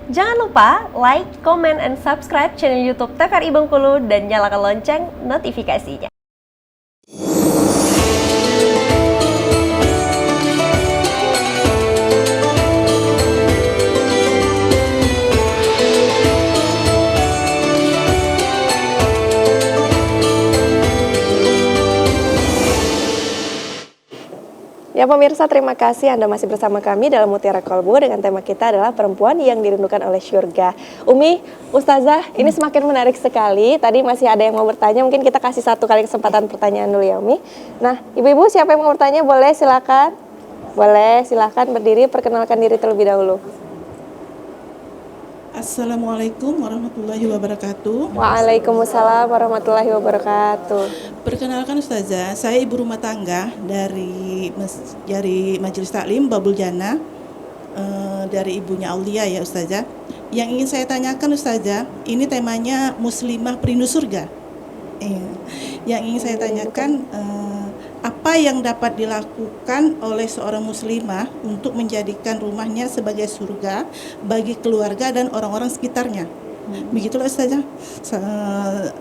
Jangan lupa like, comment, and subscribe channel YouTube TVRI Bengkulu dan nyalakan lonceng notifikasinya. Ya pemirsa, terima kasih Anda masih bersama kami dalam Mutiara Kolbu dengan tema kita adalah perempuan yang dirindukan oleh syurga. Umi, Ustazah, ini semakin menarik sekali. Tadi masih ada yang mau bertanya, mungkin kita kasih satu kali kesempatan pertanyaan dulu ya Umi. Nah, ibu-ibu siapa yang mau bertanya boleh silakan. Boleh, silakan berdiri, perkenalkan diri terlebih dahulu. Assalamualaikum warahmatullahi wabarakatuh. Waalaikumsalam warahmatullahi wabarakatuh. Perkenalkan Ustazah, saya ibu rumah tangga dari Majelis Taklim Babul Jannah, dari ibunya Aulia ya Ustazah. Yang ingin saya tanyakan Ustazah, ini temanya muslimah perindu surga. Yang ingin saya tanyakan, apa yang dapat dilakukan oleh seorang muslimah untuk menjadikan rumahnya sebagai surga bagi keluarga dan orang-orang sekitarnya. Begitulah Ustazah.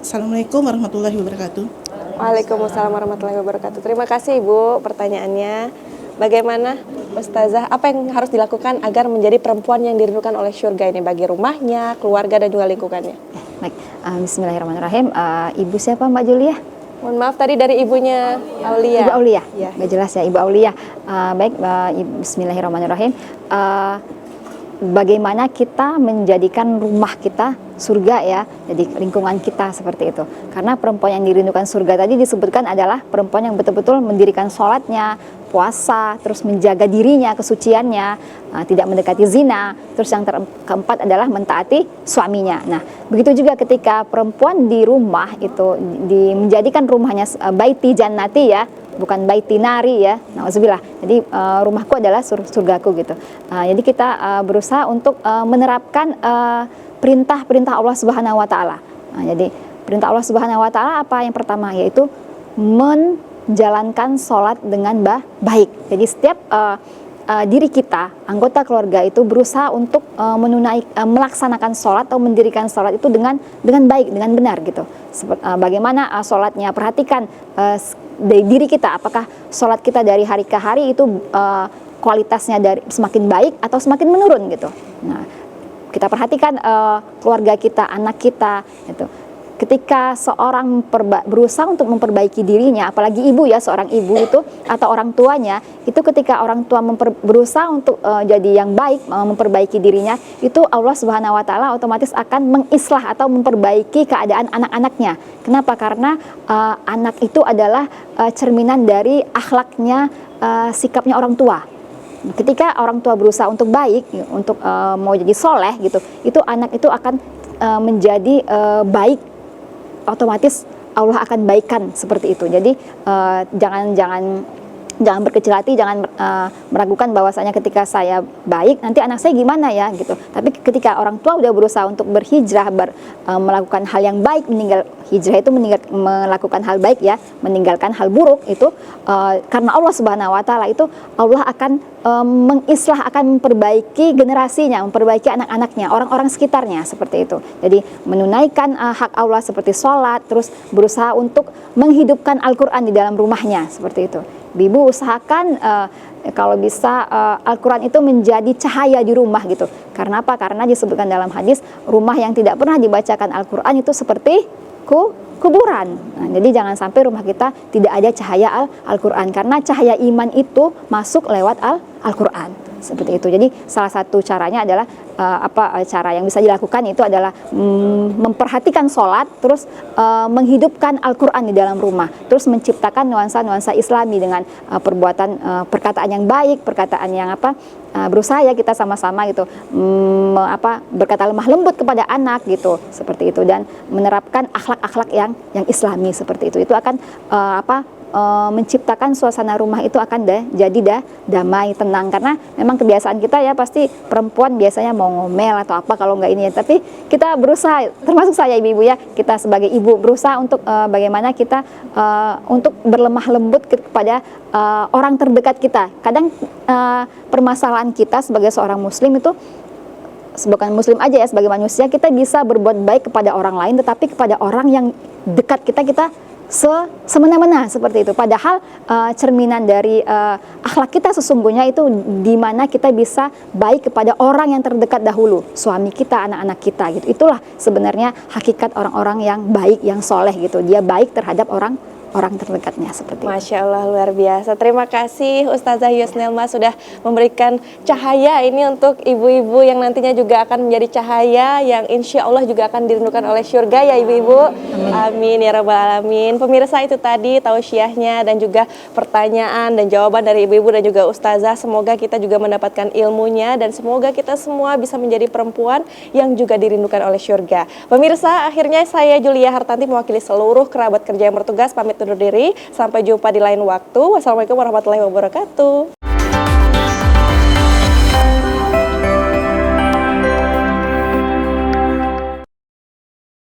Assalamualaikum warahmatullahi wabarakatuh. Waalaikumsalam warahmatullahi wabarakatuh. Terima kasih Ibu pertanyaannya. Bagaimana Ustazah, apa yang harus dilakukan agar menjadi perempuan yang dirindukan oleh syurga ini bagi rumahnya, keluarga dan juga lingkungannya? Baik, bismillahirrahmanirrahim. Ibu siapa Mbak Julia? Mohon maaf tadi dari ibunya Aulia. Ibu Aulia, ya. nggak jelas ya Ibu Aulia. Baik, bismillahirrahmanirrahim. Bagaimana kita menjadikan rumah kita surga ya, jadi lingkungan kita seperti itu. Karena perempuan yang dirindukan surga tadi disebutkan adalah perempuan yang betul-betul mendirikan sholatnya, puasa, terus menjaga dirinya, kesuciannya, tidak mendekati zina. Terus yang keempat adalah mentaati suaminya. Nah, begitu juga ketika perempuan di rumah itu menjadikan rumahnya baiti jannati ya, bukan baiti nari ya. Nauzubillah. Jadi rumahku adalah surgaku gitu. Jadi kita berusaha untuk menerapkan perintah-perintah Allah Subhanahu wa taala. Jadi perintah Allah Subhanahu wa taala apa? Yang pertama yaitu menjalankan sholat dengan baik. Jadi setiap diri kita, anggota keluarga itu berusaha untuk melaksanakan sholat atau mendirikan sholat itu dengan baik, dengan benar gitu. Bagaimana sholatnya? Perhatikan dari diri kita, apakah sholat kita dari hari ke hari itu kualitasnya semakin baik atau semakin menurun gitu. Nah, kita perhatikan keluarga kita, anak kita gitu. Ketika seorang berusaha untuk memperbaiki dirinya, apalagi ibu ya, seorang ibu itu atau orang tuanya, itu ketika orang tua berusaha untuk jadi yang baik, memperbaiki dirinya, itu Allah Subhanahu wa taala otomatis akan mengislah atau memperbaiki keadaan anak-anaknya. Kenapa? Karena anak itu adalah cerminan dari akhlaknya, sikapnya orang tua. Ketika orang tua berusaha untuk baik, untuk mau jadi soleh gitu, itu anak itu akan menjadi baik, otomatis Allah akan baikkan seperti itu. Jadi jangan berkecil hati, jangan meragukan bahwasanya ketika saya baik nanti anak saya gimana ya gitu. Tapi ketika orang tua udah berusaha untuk berhijrah, melakukan hal yang baik, hijrah itu melakukan hal baik ya, meninggalkan hal buruk itu, karena Allah Subhanahu wa taala itu Allah akan mengislah, akan memperbaiki generasinya, memperbaiki anak-anaknya, orang-orang sekitarnya seperti itu. Jadi menunaikan hak Allah seperti sholat, terus berusaha untuk menghidupkan Al-Quran di dalam rumahnya seperti itu. Ibu usahakan kalau bisa Al-Quran itu menjadi cahaya di rumah gitu. Karena apa? Karena disebutkan dalam hadis, rumah yang tidak pernah dibacakan Al-Quran itu seperti kuburan. Nah, jadi jangan sampai rumah kita tidak ada cahaya Al-Quran, karena cahaya iman itu masuk lewat Al-Quran seperti itu. Jadi salah satu caranya adalah cara yang bisa dilakukan itu adalah memperhatikan sholat, terus menghidupkan Al-Quran di dalam rumah, terus menciptakan nuansa-nuansa Islami dengan perkataan yang baik, perkataan yang berusaha ya kita sama-sama gitu berkata lemah lembut kepada anak gitu seperti itu, dan menerapkan akhlak-akhlak yang Islami seperti itu akan menciptakan suasana rumah itu akan jadi damai, tenang. Karena memang kebiasaan kita ya, pasti perempuan biasanya mau ngomel atau apa kalau nggak ini ya. Tapi kita berusaha, termasuk saya ibu-ibu ya, kita sebagai ibu berusaha untuk bagaimana kita untuk berlemah lembut kepada orang terdekat kita. Kadang permasalahan kita sebagai seorang muslim itu bukan muslim aja ya, sebagai manusia kita bisa berbuat baik kepada orang lain, tetapi kepada orang yang dekat kita semena-mena seperti itu. Padahal cerminan dari akhlak kita sesungguhnya itu di mana kita bisa baik kepada orang yang terdekat dahulu, suami kita, anak-anak kita gitu. Itulah sebenarnya hakikat orang-orang yang baik, yang soleh gitu. Dia baik terhadap orang terdekatnya seperti itu. Masya Allah, luar biasa. Terima kasih Ustazah Yusnelma sudah memberikan cahaya ini untuk ibu-ibu yang nantinya juga akan menjadi cahaya yang insya Allah juga akan dirindukan oleh surga ya ibu-ibu. Amin ya rabbal alamin. Pemirsa, itu tadi tausiahnya dan juga pertanyaan dan jawaban dari ibu-ibu dan juga Ustazah. Semoga kita juga mendapatkan ilmunya dan semoga kita semua bisa menjadi perempuan yang juga dirindukan oleh surga. Pemirsa, akhirnya saya Julia Hartanti mewakili seluruh kerabat kerja yang bertugas pamit undur diri. Sampai jumpa di lain waktu. Wassalamualaikum warahmatullahi wabarakatuh.